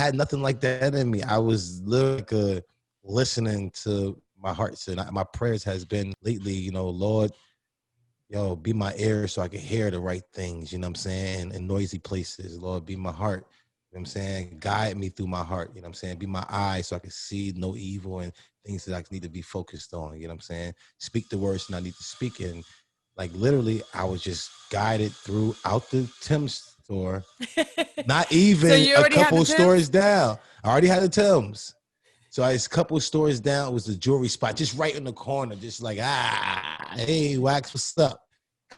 had nothing like that in me. I was literally like, listening to my heart. And my prayers has been lately, you know, Lord, yo, be my ear so I can hear the right things, you know what I'm saying? In noisy places, Lord, be my heart. You know what I'm saying? Guide me through my heart, you know what I'm saying? Be my eyes so I can see no evil and things that I need to be focused on, you know what I'm saying? Speak the words that I need to speak in. Like literally, I was just guided throughout the Timbs store, not So even you a already had couple the of stores Timbs? down. I already had the Timbs. So I was a couple of stores down. It was the jewelry spot, just right in the corner, just like, hey, Wax, what's up?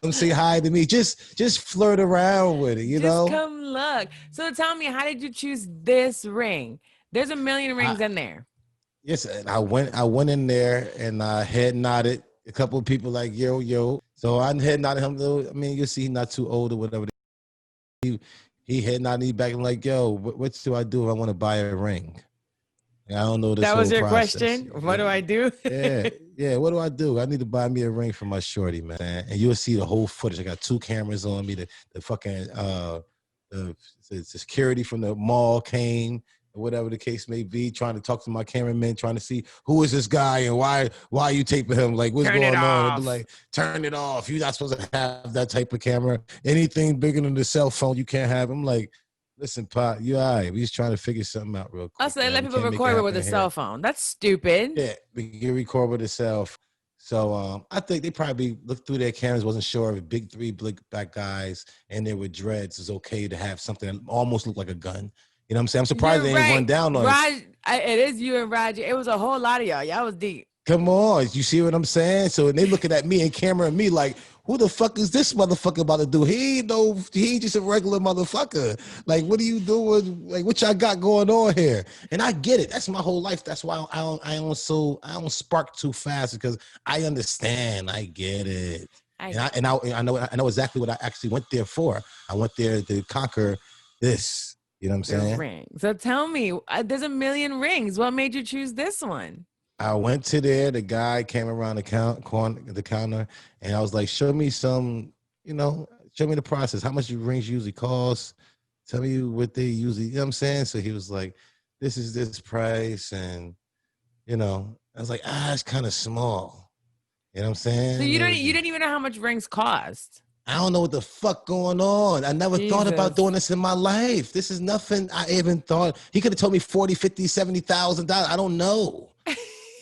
Come say hi to me. Just flirt around with it, you Just know? come look. So tell me, how did you choose this ring? There's a million rings I, in there. yes, and I went in there and I head nodded. A couple of people like, yo. So I head nodded him. I mean, you see, he's not too old or whatever. He head nodded me back and like, yo, what do I do if I want to buy a ring? And I don't know this That was whole your process. question. What do I do? Yeah. What do I do? I need to buy me a ring for my shorty, man. And you'll see the whole footage. I got 2 cameras on me. The fucking the security from the mall came, or whatever the case may be, trying to talk to my cameraman, trying to see who is this guy and why are you taping him? Like, what's Turn it going on? And be off. like, turn it off. You're not supposed to have that type of camera. Anything bigger than the cell phone, you can't have. I'm like, listen, Pot, you all right. We just trying to figure something out real quick. Also, they Man. let We people can't make it record it with happen a here. cell phone. That's stupid. Yeah, we can record with itself. So I think they probably looked through their cameras, wasn't sure if big 3 black guys and they were dreads is okay to have something that almost looked like a gun. You know what I'm saying? I'm surprised You're they ain't run right. down on it. It is you and Roger. It was a whole lot of y'all. Y'all was deep. Come on, you see what I'm saying? So and they looking at me and camera and me like, who the fuck is this motherfucker about to do? He ain't just a regular motherfucker. Like, what are you doing? Like, what y'all got going on here? And I get it. That's my whole life. That's why I don't spark too fast because I understand. I get it. I know exactly what I actually went there for. I went there to conquer this. You know what I'm The saying? ring. So tell me, there's a million rings. What made you choose this one? I went to there. The guy came around the counter, and I was like, "Show me some, show me the process. How much your rings usually cost? Tell me what they usually." You know what I'm saying? So he was like, "This is this price," and I was like, "It's kind of small." You know what I'm So saying? you didn't even know how much rings cost. I don't know what the fuck going on. I never thought about doing this in my life. This is nothing I even thought. He could have told me 40, 50, $70,000. I don't know.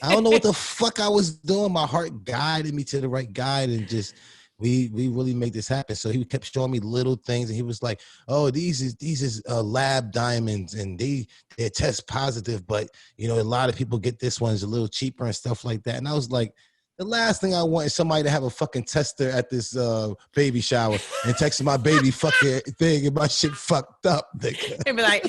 I don't know what the fuck I was doing. My heart guided me to the right guide and just we really make this happen. So he kept showing me little things and he was like, "Oh, these is lab diamonds and they're test positive, but a lot of people get this one is a little cheaper and stuff like that." And I was like, the last thing I want is somebody to have a fucking tester at this baby shower and text my baby fucking thing and my shit fucked up. It'd be like,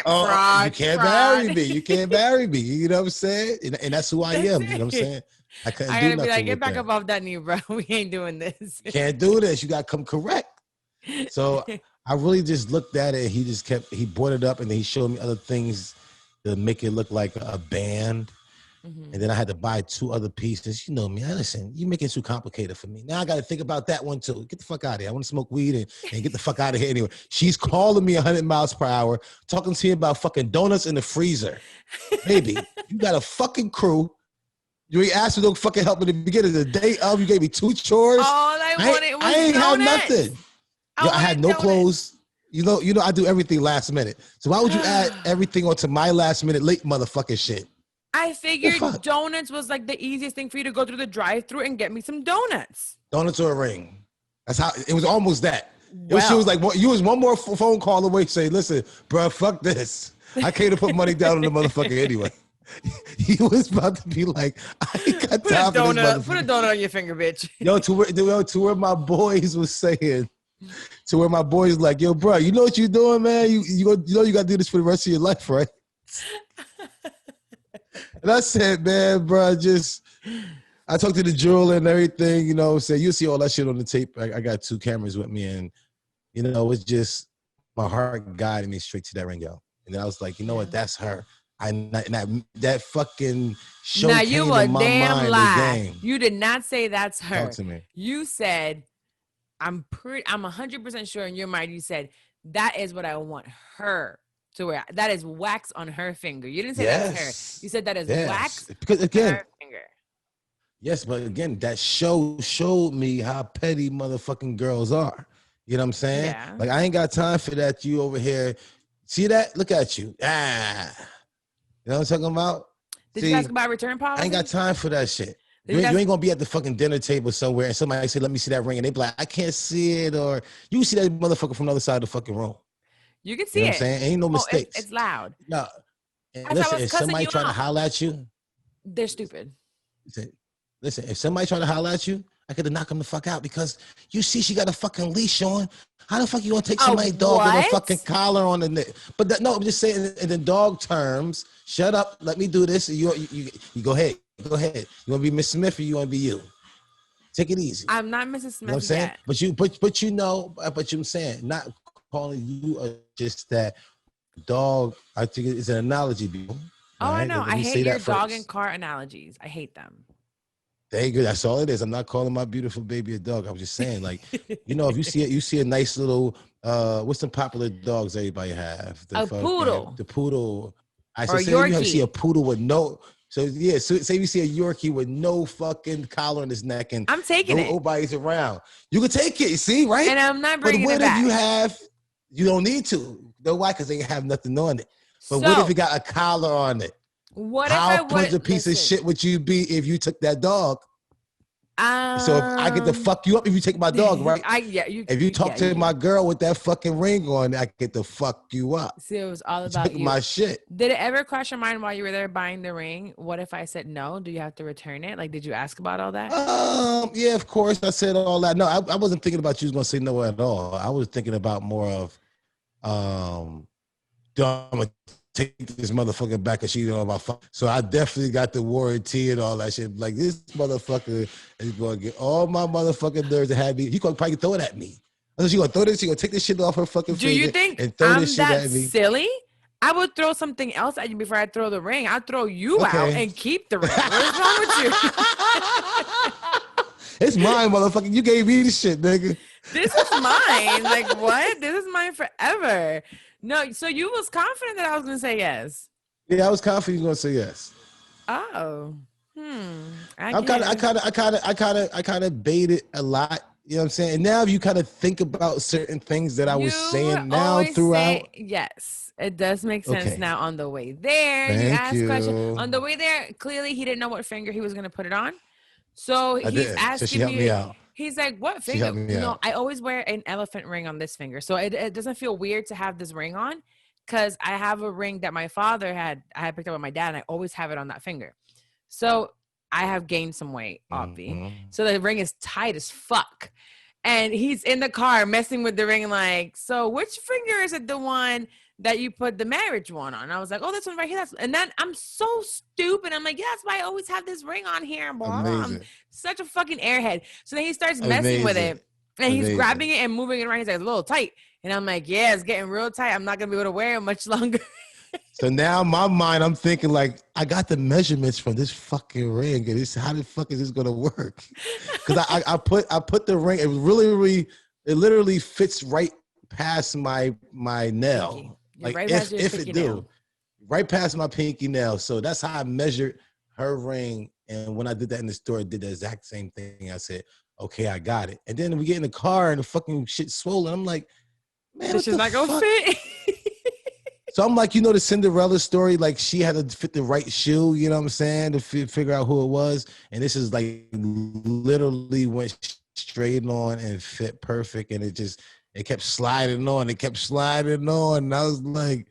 Oh, fraud, you can't fraud. marry me. You can't marry me. You know what I'm saying? And that's who I am. You know what I'm saying? I couldn't I do gotta be nothing like, get with back that. up off that knee, bro. We ain't doing this. Can't do this. You got to come correct. So I really just looked at it. He brought it up and then he showed me other things to make it look like a band. Mm-hmm. And then I had to buy 2 other pieces. You know me. Listen, you make it too complicated for me. Now I got to think about that one too. Get the fuck out of here. I want to smoke weed and get the fuck out of here anyway. She's calling me 100 miles per hour, talking to me about fucking donuts in the freezer. Baby, you got a fucking crew. You ain't asked me to fucking help in the beginning. The day of, you gave me 2 chores. All I wanted was I ain't donuts. have nothing. I had no donuts. clothes. You know, I do everything last minute. So why would you add everything onto my last minute late motherfucking shit? I figured donuts was like the easiest thing for you to go through the drive-thru and get me some donuts. Donuts or a ring. That's how it was. Almost that. Well, She was like, you was one more phone call away. Say, listen, bro, fuck this. I came to put money down on the motherfucker anyway. He was about to be like, I ain't got time for this motherfucker. Put a donut on your finger, bitch. Yo, to where my boys was saying, to where my boys like, yo, bro, you know what you doing, man? You know you got to do this for the rest of your life, right? And I said, man, bro, I talked to the jeweler and everything, said, you'll see all that shit on the tape. I got 2 cameras with me and, it's just my heart guided me straight to that ring, yo. And then I was like, you know what? That's her. That fucking show now came you a in my damn mind lie. again. You did not say that's her. Talk to me. You said, I'm 100% sure in your mind, you said, that is what I want her So where that is wax on her finger. You didn't say that's hair. You said that is wax because on again, her finger. yes, but again, that showed me how petty motherfucking girls are. You know what I'm saying? Yeah. Like, I ain't got time for that. You over here, see that? Look at you. You know what I'm talking about? Did you ask about return policy? I ain't got time for that shit. You ain't gonna be at the fucking dinner table somewhere and somebody say, "Let me see that ring," and they be like, "I can't see it," or you see that motherfucker from the other side of the fucking room. You can see You know it. what I'm saying? Ain't no mistakes. It's loud. No. Listen, if somebody try to holler at you, they're stupid. Listen, if somebody try to holler at you, I could have knocked them the fuck out because you see she got a fucking leash on. How the fuck you gonna take somebody's dog with a fucking collar on the neck? But no, I'm just saying in the dog terms. Shut up. Let me do this. You go ahead. Go ahead. You want to be Miss Smith or you want to be you? Take it easy. I'm not Mrs. Smith. You know what I'm saying? Yet. But you know, but I'm saying not calling you just that dog. I think it's an analogy, people. Oh, right? I know. I hate your dog and car analogies. I hate them. There you go. That's all it is. I'm not calling my beautiful baby a dog. I was just saying, like, you know, if you see a nice little what's some popular dogs everybody have? Poodle. The poodle. I said, say you see a poodle with no. So yeah, so say you see a Yorkie with no fucking collar on his neck and I'm taking it. Nobody's around. You can take it. See, right? And I'm not bringing it back. But what if you don't need to? You know why? Because they have nothing on it. But what if you got a collar on it? How much a piece of shit would you be if you took that dog? So if I get to fuck you up if you take my dog, right? If you talk to my girl with that fucking ring on, I get to fuck you up. See, it was all about you. My shit. Did it ever cross your mind while you were there buying the ring? What if I said no? Do you have to return it? Like, did you ask about all that? Yeah, of course. I said all that. No, I wasn't thinking about you was gonna say no at all. I was thinking about more of, I'm gonna take this motherfucker back and she don't know about fuck. So I definitely got the warranty and all that shit. Like, this motherfucker is gonna get all my motherfucking nerves to have me. You gonna probably throw it at me. She gonna throw this. She gonna take this shit off her fucking finger. Do you think and throw I'm this shit that at me? silly? I would throw something else at you before I throw the ring. I'd throw you out and keep the ring. What's wrong with you? It's mine, motherfucker. You gave me the shit, nigga. This is mine. Like, what? This is mine forever. No, so you was confident that I was gonna say yes. Yeah, I was confident you were gonna say yes. Oh, I kind of baited a lot. You know what I'm saying? And now you kind of think about certain things that I was saying now throughout. Yes, it does make sense now. On the way there, Thank you asked questions. On the way there, clearly he didn't know what finger he was gonna put it on. So he's asking she helped me out. He's like, what finger? No, I always wear an elephant ring on this finger. So it doesn't feel weird to have this ring on because I have a ring that my father I had picked up with my dad and I always have it on that finger. So I have gained some weight, obviously. Mm-hmm. So the ring is tight as fuck. And he's in the car messing with the ring like, so which finger is it the one that you put the marriage one on? And I was like, oh, this one right here. And then I'm so stupid. I'm like, yeah, that's why I always have this ring on here. I'm such a fucking airhead. So then he starts messing with it. And he's grabbing it and moving it around. He's like, a little tight. And I'm like, yeah, it's getting real tight. I'm not going to be able to wear it much longer. So now in my mind, I'm thinking like, I got the measurements from this fucking ring. And how the fuck is this going to work? Because I put the ring, it literally fits right past my nail. Like right if it do, nail. Right past my pinky nail. So that's how I measured her ring. And when I did that in the store, I did the exact same thing. I said, okay, I got it. And then we get in the car and the fucking shit's swollen. I'm like, man, this is not gonna fit. So I'm like, you know, the Cinderella story, like she had to fit the right shoe, you know what I'm saying, to figure out who it was. And this is like literally went straight on and fit perfect. And it kept sliding on. It kept sliding on. And I was like,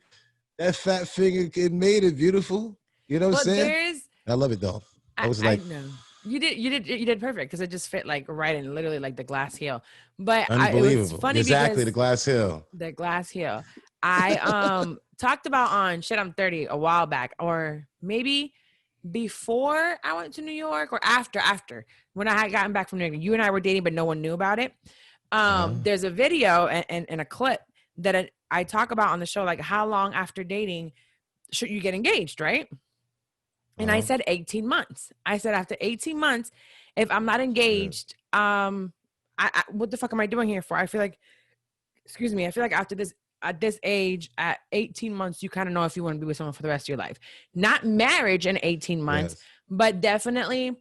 that fat finger, it made it beautiful. You know what I'm saying? I love it though. I know. You did perfect because it just fit like right in literally like the glass heel. But unbelievable. It was funny exactly the glass heel. The glass heel. I talked about on Shit I'm 30 a while back, or maybe before I went to New York or after when I had gotten back from New York. You and I were dating, but no one knew about it. There's a video and a clip that I talk about on the show, like how long after dating should you get engaged, right? And I said 18 months. I said after 18 months, if I'm not engaged, I what the fuck am I doing here for? I feel like after this at this age, at 18 months, you kind of know if you want to be with someone for the rest of your life. Not marriage in 18 months, but definitely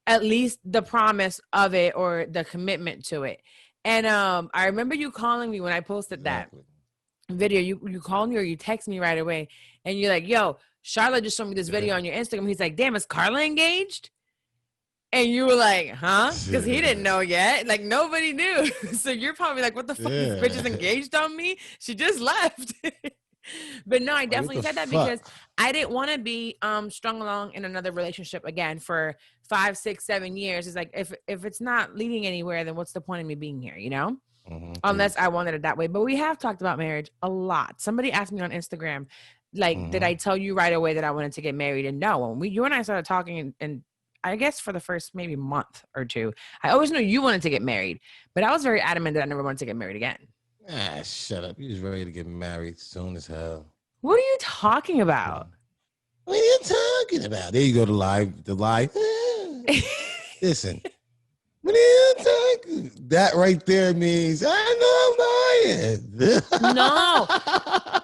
at least the promise of it or the commitment to it. And I remember you calling me when I posted that video. You called me or you text me right away, and you're like, yo, Charlotte just showed me this video on your Instagram. He's like, damn, is Carla engaged? And you were like, huh? Because he didn't know yet. Like, nobody knew. So you're probably like, what the fuck? This bitch is engaged on me? She just left. But no, I definitely said that because I didn't want to be strung along in another relationship again for 5, 6, 7 years. It's like, if it's not leading anywhere, then what's the point of me being here, you know? Unless I wanted it that way. But we have talked about marriage a lot. Somebody asked me on Instagram, like, did I tell you right away that I wanted to get married? And no, when you and I started talking and I guess for the first maybe month or two, I always knew you wanted to get married, but I was very adamant that I never wanted to get married again. Ah, shut up. You was ready to get married soon as hell. What are you talking about? What are you talking about? There you go, the lie. Listen, what are you talking? That right there means I know I'm lying. No,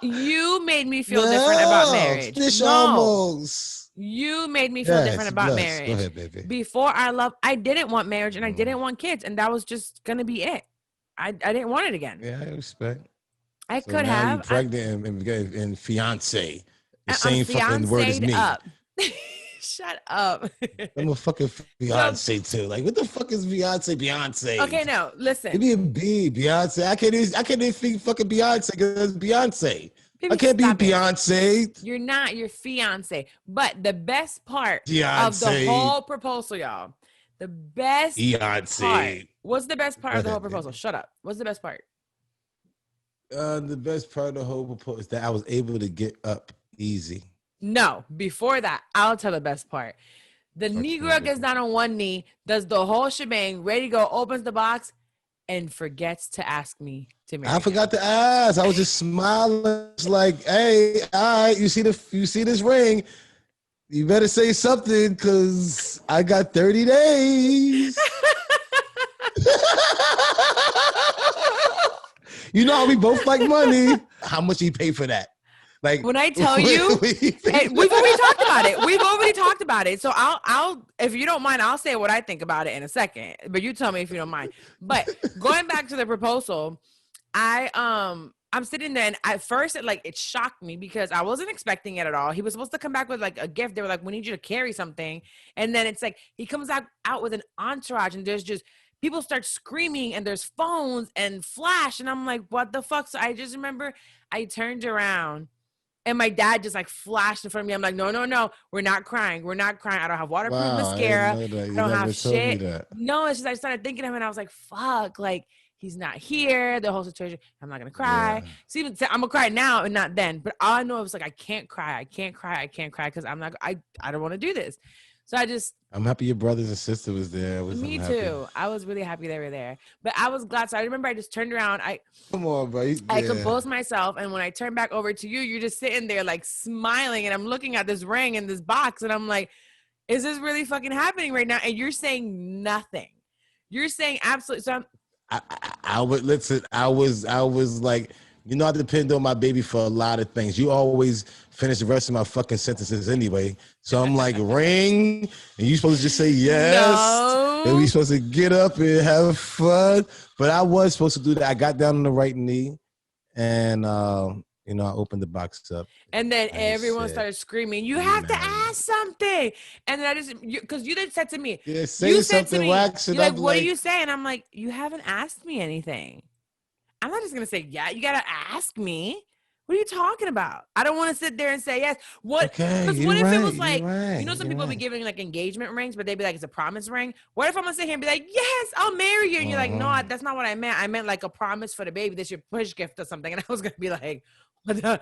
you made me feel different about marriage. Almost. You made me feel different about marriage. Go ahead, baby. Before I didn't want marriage and I didn't want kids, and that was just gonna be it. I didn't want it again. Yeah, I respect. I could have. You're pregnant and fiancé. The same fucking word as me. Up. Shut up. I'm a fucking fiancé too. Like, what the fuck is Beyonce? Okay, no, listen. Give me a B, Beyonce. I can't even think fucking Beyonce because it's Beyonce. Baby, I can't be Beyonce. You're not. You're fiance. But the best part of the whole proposal, y'all. The best part. What's the best part of the whole proposal? Shut up. What's the best part? The best part of the whole proposal is that I was able to get up easy. No, before that, I'll tell the best part. The Negro gets down on one knee, does the whole shebang, ready to go, opens the box, and forgets to ask me to marry. I forgot to ask. I was just smiling, like, "Hey, all right, you see this ring? You better say something, cause I got 30 days." You know how we both like money. How much he pay for that? Like, when I tell you, hey, we've already talked about it. We've already talked about it. So I'll, if you don't mind, I'll say what I think about it in a second. But you tell me if you don't mind. But going back to the proposal, I'm sitting there, and at first it shocked me because I wasn't expecting it at all. He was supposed to come back with like a gift. They were like, "We need you to carry something," and then it's like he comes out with an entourage, and there's just people start screaming, and there's phones and flash, and I'm like, "What the fuck?" So I just remember I turned around. And my dad just like flashed in front of me. I'm like, no, we're not crying. We're not crying. I don't have waterproof mascara. I don't have shit. No, it's just I started thinking of him and I was like, fuck, like he's not here. The whole situation. I'm not gonna cry. Yeah. So even I'm gonna cry now and not then. But all I know was like I can't cry because I'm not. I don't want to do this. So I'm happy your brothers and sister was there. Me too. I was really happy they were there. But I was glad. So I remember I just turned around. Come on, bro. I composed myself. And when I turned back over to you, you're just sitting there like smiling. And I'm looking at this ring in this box. And I'm like, is this really fucking happening right now? And you're saying nothing. You're saying absolutely. So I would listen. I was like, you know, I depend on my baby for a lot of things. You always finish the rest of my fucking sentences anyway. So I'm like, ring, and you supposed to just say yes. No. And we supposed to get up and have fun. But I was supposed to do that. I got down on the right knee, and I opened the box up. And then everyone started screaming, "You have to ask something!" And then because you then said to me, "Yeah, say something, wax it up." You're like, "What do you say?" And I'm like, "You haven't asked me anything. I'm not just gonna say yeah. You gotta ask me. What are you talking about? I don't want to sit there and say yes. What? Because what if it was like, some people be giving like engagement rings, but they'd be like, it's a promise ring. What if I'm gonna sit here and be like, yes, I'll marry you, and you're like, no, that's not what I meant. I meant like a promise for the baby. This your push gift or something. And I was gonna be like, what the?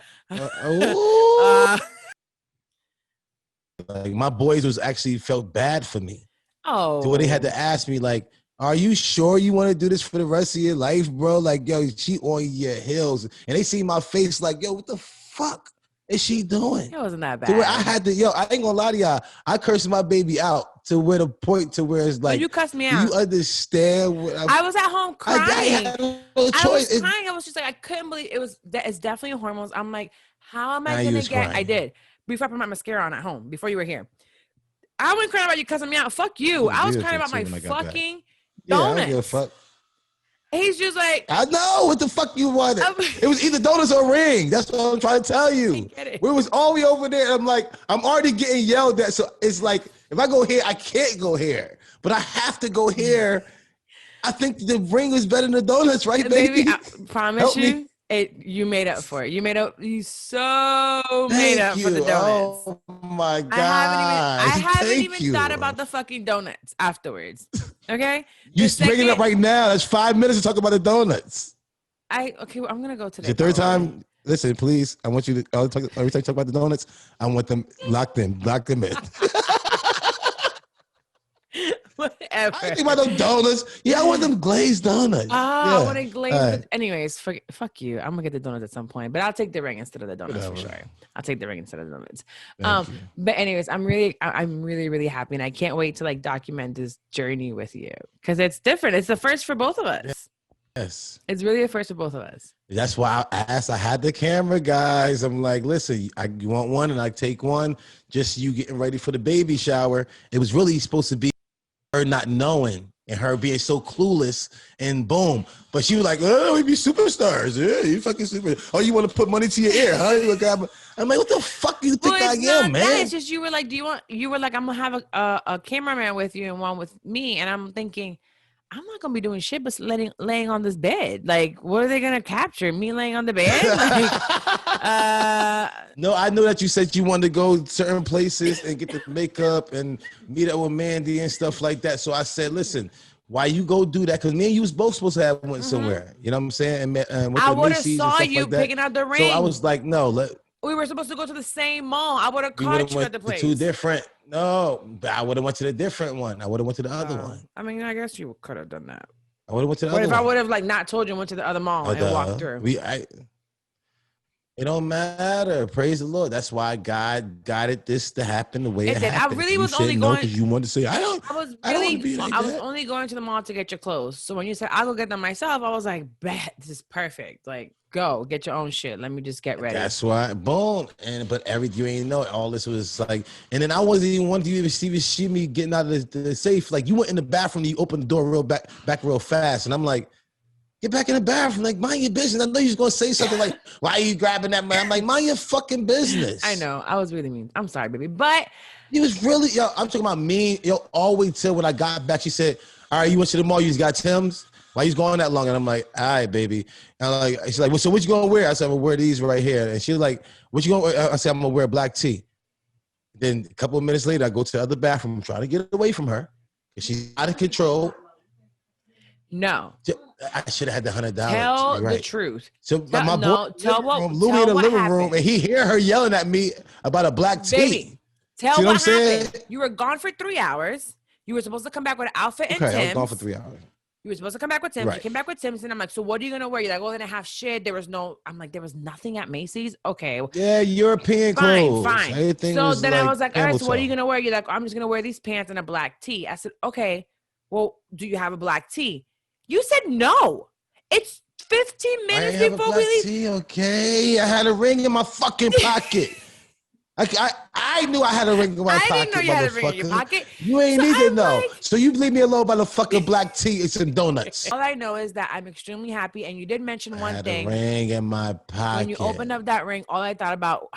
Like my boys was actually felt bad for me. Oh, so they had to ask me like, are you sure you want to do this for the rest of your life, bro? Like, yo, she on your heels. And they see my face like, yo, what the fuck? is she doing? It wasn't that bad. To where I had to, I ain't gonna lie to y'all. I cursed my baby out to where the point to where it's like, you cussed me do out. you understand what I was at home crying. I had no choice. I was crying. I was just like, I couldn't believe it was. It's definitely hormones. I'm like, how am I gonna get? Crying. I did before I put my mascara on at home. Before you were here, I wasn't crying about you cussing me out. Fuck you. I was crying about my fucking donuts. Yeah, I don't give a fuck. He's just like, I know what the fuck you wanted. It was either donuts or ring. That's what I'm trying to tell you. We was all the way over there. I'm like, I'm already getting yelled at. So it's like, if I go here, I can't go here, but I have to go here. I think the ring was better than the donuts, right, baby? I promise you. You made up for it. You made up. You made up for the donuts. Oh my god! I haven't even thought about the fucking donuts afterwards. Okay, you bringing it up right now. That's 5 minutes to talk about the donuts. Okay. Well, I'm gonna go today. The third time. Listen, please. I want you to every time you talk about the donuts. I want them locked in. Lock them in. Whatever. I think about those donuts. Yeah, I want them glazed donuts. I want it glazed. Right. Anyways, fuck you. I'm gonna get the donuts at some point, but I'll take the ring instead of the donuts for sure. I'll take the ring instead of the donuts. But anyways, I'm really happy, and I can't wait to like document this journey with you because it's different. It's the first for both of us. Yes, it's really a first for both of us. That's why I asked. I had the camera, guys. I'm like, listen, you want one, and I take one. Just you getting ready for the baby shower. It was really supposed to be her not knowing and her being so clueless, and boom. But she was like, oh, we be superstars. Yeah, you fucking super. Oh, you want to put money to your ear, huh? I'm like, what the fuck do you think I am, man? It's just you were like, you were like, I'm gonna have a cameraman with you and one with me. And I'm thinking, I'm not gonna be doing shit but laying on this bed. Like, what are they gonna capture? Me laying on the bed? No, I know that you said you wanted to go certain places and get the makeup and meet up with Mandy and stuff like that. So I said, listen, why you go do that? Because me and you was both supposed to have went somewhere. You know what I'm saying? And I would have saw you picking out the ring. So I was like, no, we were supposed to go to the same mall. I would have caught you at the place. Two different. No, but I would have went to the different one. I would have went to the other one. I mean, I guess you could have done that. I would have went to the other one. What if I would have like not told you and went to the other mall and walked through? It don't matter. Praise the Lord. That's why God guided this to happen the way it happened. I really was only going because you wanted to say, I was only going to the mall to get your clothes. So when you said I'll go get them myself, I was like, bet, this is perfect. Like, go get your own shit. Let me just get ready. That's why, boom. But everything you ain't know. All this was like, and then I wasn't even wanting you to even see me getting out of the safe. Like you went in the bathroom, you opened the door real back real fast, and I'm like, get back in the bathroom, like mind your business. I know you're gonna say something like, "Why are you grabbing that man?" I'm like, mind your fucking business. I know, I was really mean. I'm sorry, baby, but he was really, I'm talking about mean. All wait till when I got back, she said, "All right, you went to the mall. You just got Timbs. Why you going that long?" And I'm like, "All right, baby." And she's like, "Well, so what you gonna wear?" I said, "I'm gonna wear these right here." And she was like, "What you gonna wear?" I said, "I'm gonna wear a black tee." Then a couple of minutes later, I go to the other bathroom, trying to get away from her because she's out of control. No. I should have had the $100. Tell the truth. So Louis in the living room, and he hear her yelling at me about a black tee. Baby, tell what happened. You were gone for 3 hours. You were supposed to come back with an outfit and Timbs. I was gone for 3 hours. You were supposed to come back with Timbs. Right. You came back with Timbs, and I'm like, so what are you gonna wear? You're like, oh, they didn't have shit. There was nothing at Macy's. Okay. Yeah, European clothes. Fine. So then I was like, all right, so what are you gonna wear? You're like, I'm just gonna wear these pants and a black tee. I said, okay. Well, do you have a black tee? You said no. It's 15 minutes before we leave. Tea, okay, I had a ring in my fucking pocket. I knew I had a ring in my pocket. I didn't know you had a ring in your pocket. You ain't either, though. So you leave me alone by the fucking black tea and some donuts. All I know is that I'm extremely happy, and you did mention one thing. I had a ring in my pocket. When you opened up that ring, all I thought about,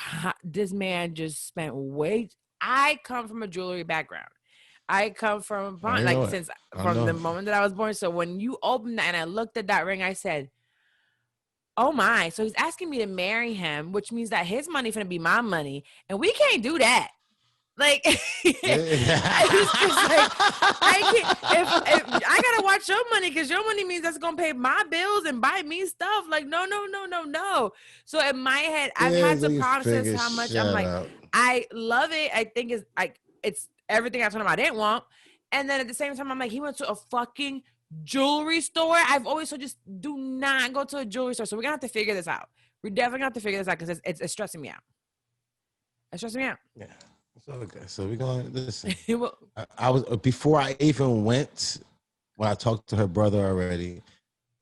this man just spent I come from a jewelry background. I come from the moment that I was born. So when you opened that and I looked at that ring, I said, oh my. So he's asking me to marry him, which means that his money finna be my money. And we can't do that. Like, it's just like, I gotta watch your money because your money means that's gonna pay my bills and buy me stuff. Like, no. So in my head, I've had to process how much I'm like, I love it. I think it's like, it's everything I told him I didn't want. And then at the same time, I'm like, he went to a fucking jewelry store. I've always told you, just do not go to a jewelry store. So we're going to have to figure this out. We're definitely going to have to figure this out because it's stressing me out. That stresses me out. Yeah. So, okay. So we're going to listen. Well, I was, before I even went, when I talked to her brother already,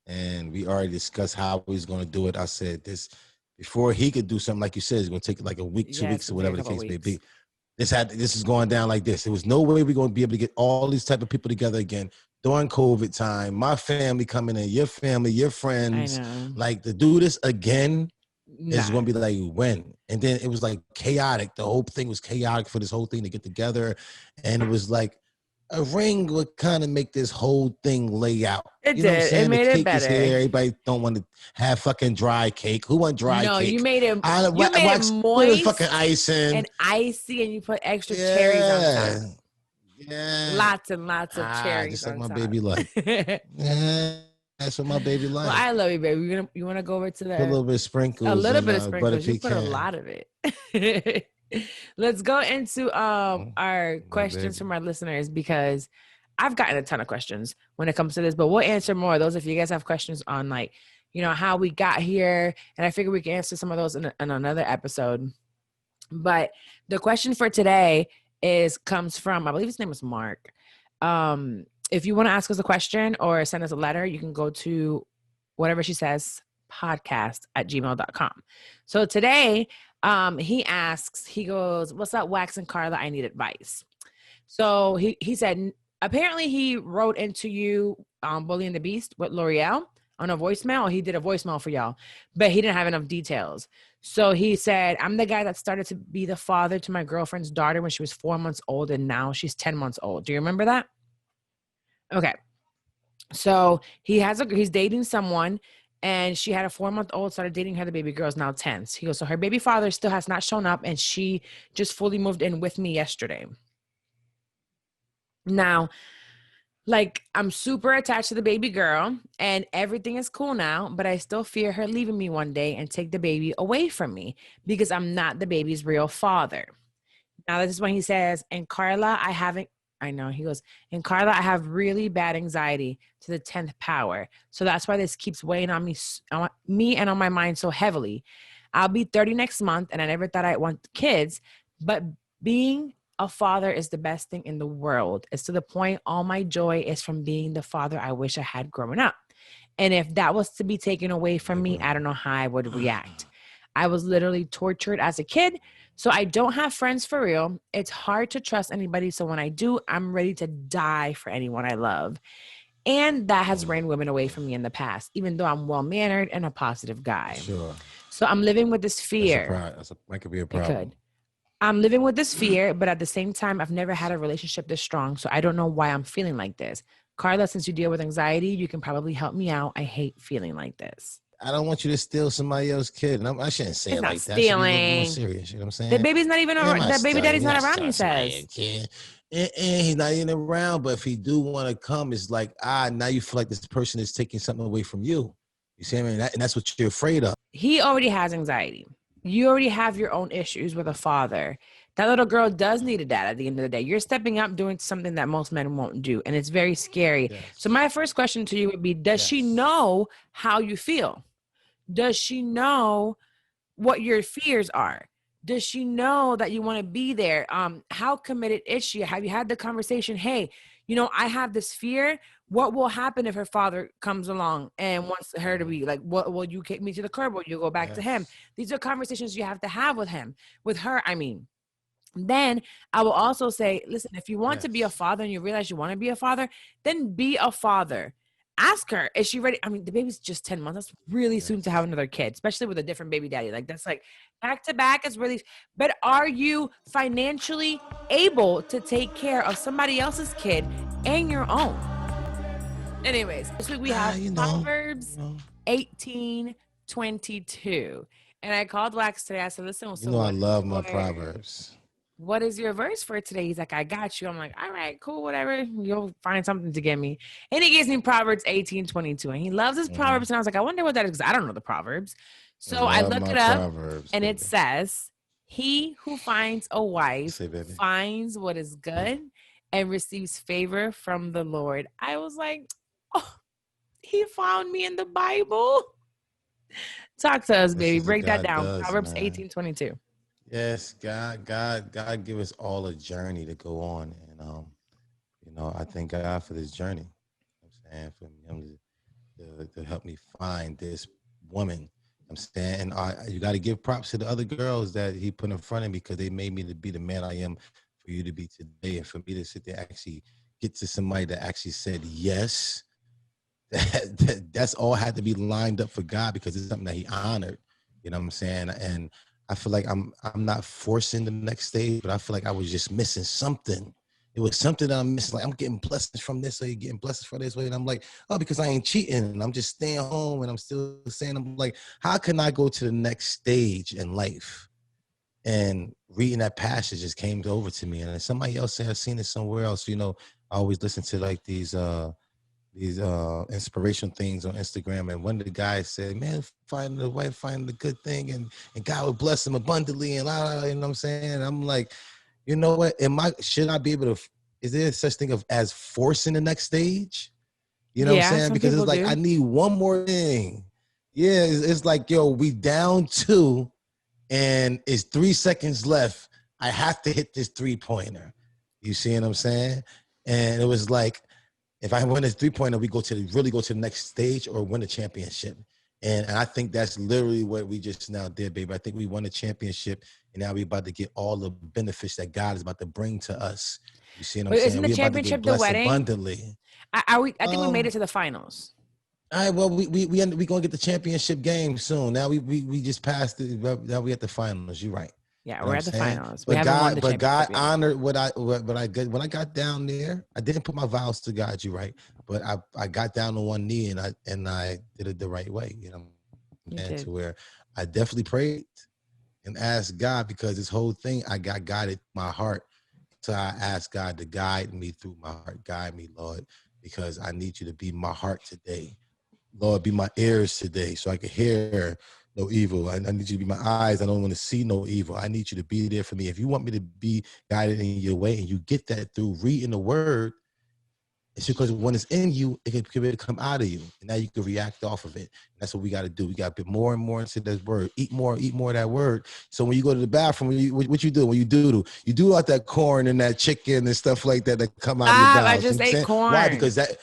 and we already discussed how he's going to do it. I said this before he could do something like you said. It's going to take like a week, 2 weeks, or whatever the case may be. This is going down like this. There was no way we're going to be able to get all these type of people together again during COVID time. My family coming in, your family, your friends, like to do this again. It's going to be like when, and then it was like chaotic. The whole thing was chaotic for this whole thing to get together, and it was like a ring would kind of make this whole thing lay out. It did. What I'm saying? It made the cake it better. Is here. Everybody don't want to have fucking dry cake. Who want dry cake? No, you made it. You made it moist, fucking icing and icy, and you put extra cherries on top. Yeah, lots and lots of cherries. Just like on my top. baby like. Yeah. That's what my baby like. Well, I love you, baby. You want to go over to that? A little bit of sprinkles. A little bit of sprinkles. You put a lot of it. Let's go into our questions from our listeners, because I've gotten a ton of questions when it comes to this, but we'll answer more of those if you guys have questions on, like, you know, how we got here. And I figure we can answer some of those in another episode. But the question for today comes from, I believe his name is Mark. If you want to ask us a question or send us a letter, you can go to whatevershesayspodcast@gmail.com. So today, he goes, "What's up, Wax and Carla? I need advice." So he said, apparently he wrote into you, Bully and the Beast with L'Oreal on a voicemail. He did a voicemail for y'all, but he didn't have enough details. So he said, "I'm the guy that started to be the father to my girlfriend's daughter when she was 4 months old, and now she's 10 months old. Do you remember that?" Okay. So he's dating someone, and she had a 4-month-old, started dating her. The baby girl's now 10. He goes, "So her baby father still has not shown up, and she just fully moved in with me yesterday. Now, like, I'm super attached to the baby girl, and everything is cool now, but I still fear her leaving me one day and take the baby away from me because I'm not the baby's real father." Now, this is when he says, "And Carla, he goes, "And Carla, I have really bad anxiety to the 10th power. So that's why this keeps weighing on me and on my mind so heavily. I'll be 30 next month, and I never thought I'd want kids, but being a father is the best thing in the world. It's to the point all my joy is from being the father I wish I had growing up. And if that was to be taken away from me, I don't know how I would react. I was literally tortured as a kid. So I don't have friends for real. It's hard to trust anybody. So when I do, I'm ready to die for anyone I love. And that has ran women away from me in the past, even though I'm well-mannered and a positive guy. Sure. So I'm living with this fear." That could be a problem. "I'm living with this fear, but at the same time, I've never had a relationship this strong. So I don't know why I'm feeling like this. Carla, since you deal with anxiety, you can probably help me out. I hate feeling like this." I don't want you to steal somebody else's kid. And I shouldn't say it like that. Stealing. I should be a little more serious. You know what I'm saying? The baby's not even around. The baby daddy's not around, he says. And he's not even around. But if he do want to come, it's like, now you feel like this person is taking something away from you. You see what I mean? And that's what you're afraid of. He already has anxiety. You already have your own issues with a father. That little girl does need a dad at the end of the day. You're stepping up doing something that most men won't do. And it's very scary. Yes. So my first question to you would be, does she know how you feel? Does she know what your fears are? Does she know that you want to be there? How committed is she? Have you had the conversation? Hey, I have this fear. What will happen if her father comes along and wants her to be like, what will you kick me to the curb? Will you go back to him? These are conversations you have to have with her. Then I will also say, listen, if you want to be a father and you realize you want to be a father, then be a father. Ask her, is she ready? The baby's just 10 months. That's really soon to have another kid, especially with a different baby daddy. Like, that's like back to back is really, but are you financially able to take care of somebody else's kid and your own? Anyways, this week we have Proverbs 18:22. And I called Wax today. I said, listen. So I love my Proverbs. What is your verse for today? He's like, I got you. I'm like, all right, cool, whatever. You'll find something to get me. And he gives me Proverbs 18:22. And he loves his Proverbs. And I was like, I wonder what that is, because I don't know the Proverbs. So I look it up, and it says, he who finds a wife finds what is good and receives favor from the Lord. I was like, oh, he found me in the Bible. Talk to us, baby. Break that down. Proverbs 18:22. Yes, God give us all a journey to go on, and I thank God for this journey. I'm saying for him to help me find this woman. I'm saying, and you got to give props to the other girls that he put in front of me because they made me to be the man I am for you to be today, and for me to sit there actually get to somebody that actually said yes. That's all had to be lined up for God because it's something that He honored. You know what I'm saying? And I feel like I'm not forcing the next stage, but I feel like I was just missing something. It was something that I'm missing. Like I'm getting blessings from this, or you're getting blessings from this way, and I'm like, oh, because I ain't cheating, and I'm just staying home, and I'm still saying, I'm like, how can I go to the next stage in life? And reading that passage just came over to me, and somebody else said I've seen it somewhere else. I always listen to like these inspirational things on Instagram, and one of the guys said, man, find the wife, find the good thing, and God will bless him abundantly, and you know what I'm saying? I'm like, you know what, should I be able to, is there such thing as forcing the next stage? You know what I'm Yeah, saying? some Because people it's like do. I need one more thing. Yeah, it's like, yo, we down 2 and it's 3 seconds left. I have to hit this 3-pointer. You see what I'm saying? And it was like, if I win this 3-pointer, we really go to the next stage or win a championship. And I think that's literally what we just now did, baby. I think we won a championship, and now we're about to get all the benefits that God is about to bring to us. You see what I'm But isn't saying? the We're about to get championship the blessed wedding? abundantly. I think we made it Um, to the finals. all right, well, we gonna get the championship game soon. Now we just passed it. Now we at the finals. You're right. Yeah, You know we're what I'm at the saying? finals. We But haven't won the God championship yet. honored what I got when I got down there. I didn't put my vows to God. You're right, but I got down on one knee and I did it the right way. You know, You and did. to where I definitely prayed and asked God, because this whole thing I got guided my heart. So I asked God to guide me through my heart. Guide me, Lord, because I need you to be my heart today. Lord, be my ears today so I can hear no evil. I need you to be my eyes. I don't want to see no evil. I need you to be there for me. If you want me to be guided in your way, and you get that through reading the word, it's because when it's in you, it can come out of you. And now you can react off of it. And that's what we got to do. We got to put more and more into that word. Eat more of that word. So when you go to the bathroom, what you do? When you do out that corn and that chicken and stuff like that come out of your Stop! I bowels. You know just what I'm ate saying? Why? corn. Because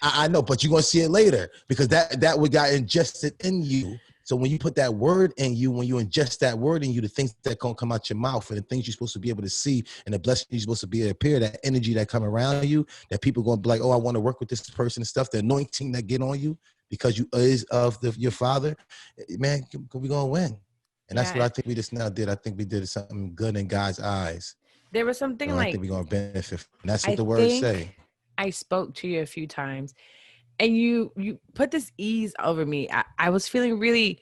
I know, but you're gonna see it later, because that what got ingested in you. So when you put that word in you, when you ingest that word in you, the things that gonna come out your mouth and the things you're supposed to be able to see and the blessings you're supposed to be able to appear, that energy that come around you, that people gonna be like, oh, I want to work with this person and stuff, the anointing that get on you because you is of your father, man, we gonna win. And that's what Yeah, I think we just now did. I think we did something good in God's eyes. there was something So I like, think we're gonna benefit. And that's what I the words think say. I spoke to you a few times, and you put this ease over me. I was feeling really,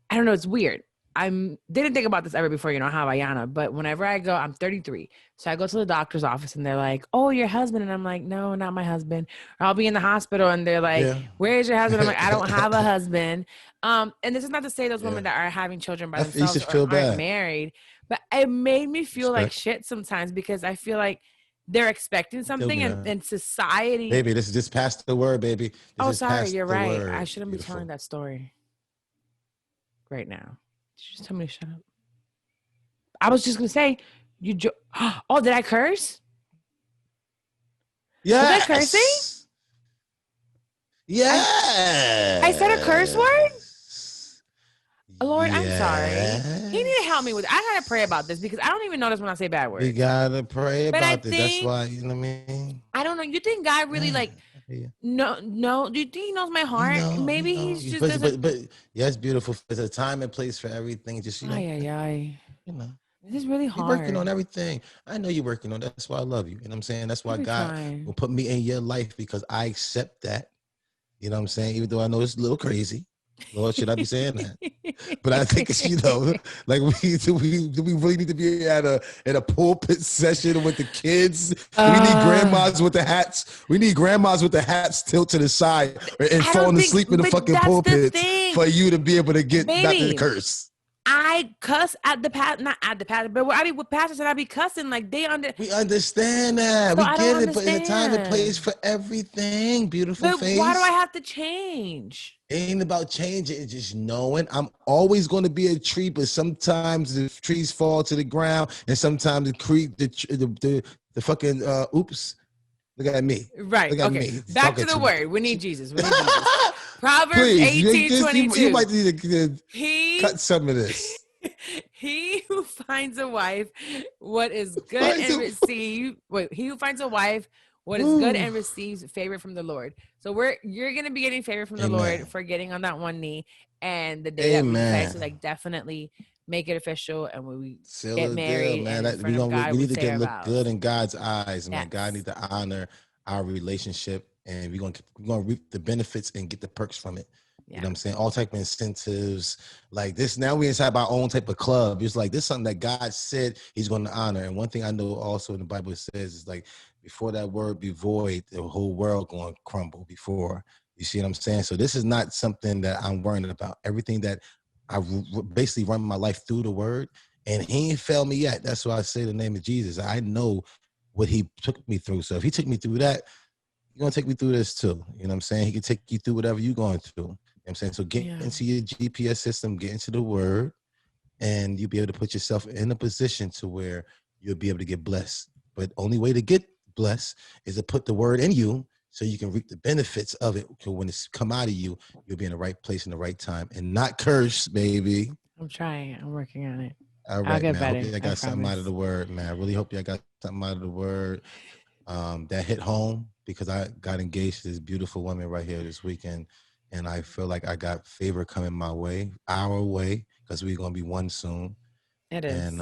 I don't know, it's weird. I didn't think about this ever before, how Ayana, but whenever I go, I'm 33. So I go to the doctor's office and they're like, oh, your husband. And I'm like, no, not my husband. Or I'll be in the hospital and they're like, Yeah. where's your husband? I'm like, I don't have a husband. And this is not to say those Yeah. women that are having children by You themselves should or feel aren't bad. married, but it made me feel like Respect. shit sometimes because I feel like they're expecting Tell something me and, that. and society. Baby, this is just past the word, baby. This Oh, is sorry, past you're the right. I word. shouldn't be telling Beautiful. that story right now. Did you just tell me to shut up? I was just gonna say, oh, did I curse? Was I cursing? Yes. I I said a curse word? Yes. Lord, I'm sorry. He need to help me with. I gotta pray about this Yes. because I don't even notice when I say bad We words. gotta pray But I about this. That's think why, you know what I mean? I don't know. You think God really Yeah. like no no? Do you think He knows my You heart? know, you Maybe know. He's just But doesn't. yes, beautiful. There's a time and place for everything. Just Ay ay ay. you know. This is really You're working on hard. everything. I know you're working on. That's why I love you. You know what I'm saying? That's why You'll be God will fine. put me in your life, because I accept that. You know what I'm saying? Even though I know it's a little crazy. Lord, should I be saying that? But I think it's, like do we really need to be at a pulpit session with the kids? We need uh, grandmas with the hats. We need grandmas with the hats tilt to the side and I don't falling think, asleep in the but fucking that's the pulpits thing, for you to be able to get not the baby. curse. I cuss at the not at the pastor, but I be with pastors and I be cussing like We understand that. So we get it, but in a time and place understand. for everything, beautiful But face. why do I have to change? It ain't about changing, it's just knowing I'm always going to be a tree, but sometimes the trees fall to the ground, and sometimes the fucking oops. Look at me. Right. Look at Okay. me. Back to the word. We need Jesus. We need Jesus. Proverbs 18:22. You might need to cut some of this. He who finds a wife, what is good and receive. Wait, he who finds a wife, what is good and receives favor from the Lord. So you're gonna be getting favor from the Lord for getting on that one knee, and the day that we decide to like definitely make it official and when we get married, man. And in front of God, we need to say look vows. good in God's eyes, man. Yes. God needs to honor our relationship, and we're gonna reap the benefits and get the perks from it. You know what I'm saying? All type of incentives like this. Now we inside our own type of club. It's like this is something that God said he's going to honor. And one thing I know also in the Bible says is like, before that word be void, the whole world going to crumble before. You see what I'm saying? So this is not something that I'm worrying about. Everything that I basically run my life through the word, and he ain't failed me yet. That's why I say the name of Jesus. I know what he took me through. So if he took me through that, he's going to take me through this too. You know what I'm saying? He can take you through whatever you're going through. You know what I'm saying? So get into your GPS system, get into the word, and you'll be able to put yourself in a position to where you'll be able to get blessed. But only way to get blessed is to put the word in you so you can reap the benefits of it. Because when it's come out of you, you'll be in the right place in the right time and not curse, baby. I'm trying. I'm working on it. All right, man. I hope you got something out of the word, man. I really hope you got something out of the word that hit home, because I got engaged to this beautiful woman right here this weekend. And I feel like I got favor coming my way, our way, because we're going to be one soon. It is. And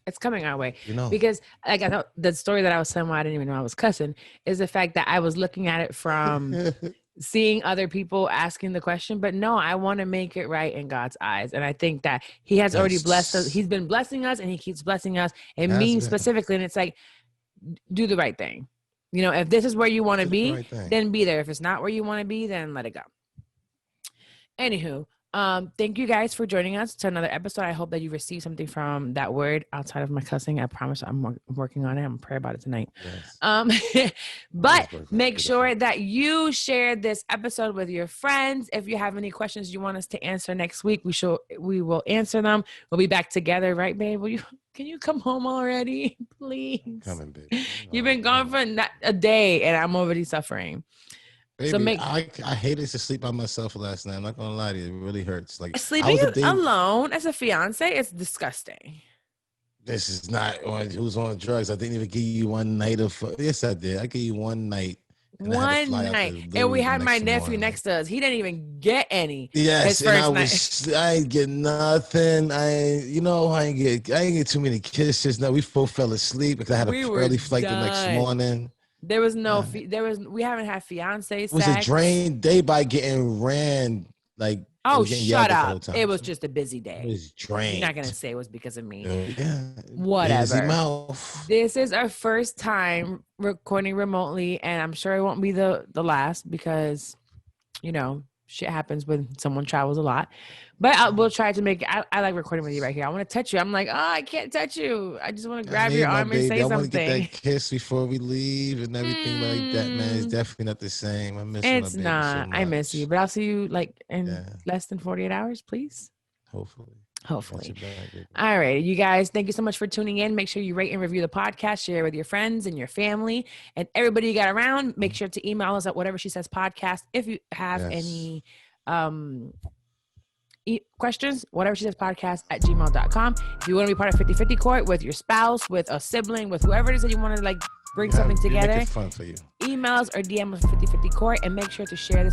it's coming our way. You know. Because like I thought the story that I was telling, why I didn't even know I was cussing, is the fact that I was looking at it from seeing other people asking the question. But no, I want to make it right in God's eyes. And I think that he has already blessed us. He's been blessing us and he keeps blessing us. And me specifically. And it's like, do the right thing. You know, if this is where you want to be, then be there. If it's not where you want to be, then let it go. Anywho, thank you guys for joining us to another episode. I hope that you received something from that word outside of my cussing. I promise I'm working on it. I'm going to pray about it tonight. Yes. But make sure that you share this episode with your friends. If you have any questions you want us to answer next week, we will answer them. We'll be back together, right, babe? Can you come home already, please? I'm coming, babe. You've been gone for a day, and I'm already suffering. Baby, I hated to sleep by myself last night. I'm not gonna lie to you, it really hurts. Like sleeping alone as a fiance, it's disgusting. This is not who's on drugs. I didn't even give you one night of. Yes, I did. I gave you one night. One night, and we had my nephew next to us. He didn't even get any. Yes, and I ain't get nothing. I ain't get too many kisses. No, we both fell asleep because I had a early flight the next morning. There was no, we haven't had fiance sex. It was a drained day by getting ran. Like, oh, shut up. It was just a busy day. It was drained. You're not going to say it was because of me. Yeah. Whatever. Easy mouth. This is our first time recording remotely, and I'm sure it won't be the last because, shit happens when someone travels a lot. But we'll try to make it. I like recording with you right here. I want to touch you. I'm like, I can't touch you. I just want to grab your arm and say something. I want to get that kiss before we leave and everything like that, man. It's definitely not the same. I miss It's not. So I miss you. But I'll see you in less than 48 hours, please. Hopefully. All right, you guys, thank you so much for tuning in. Make sure you rate and review the podcast, share it with your friends and your family and everybody you got around. Make sure to email us at whatevershesayspodcast if you have any questions, whatevershesayspodcast@gmail.com. If you want to be part of 50-50 court with your spouse, with a sibling, with whoever it is that you want to bring something together, fun for you. Emails or DM us 50-50 court, and make sure to share this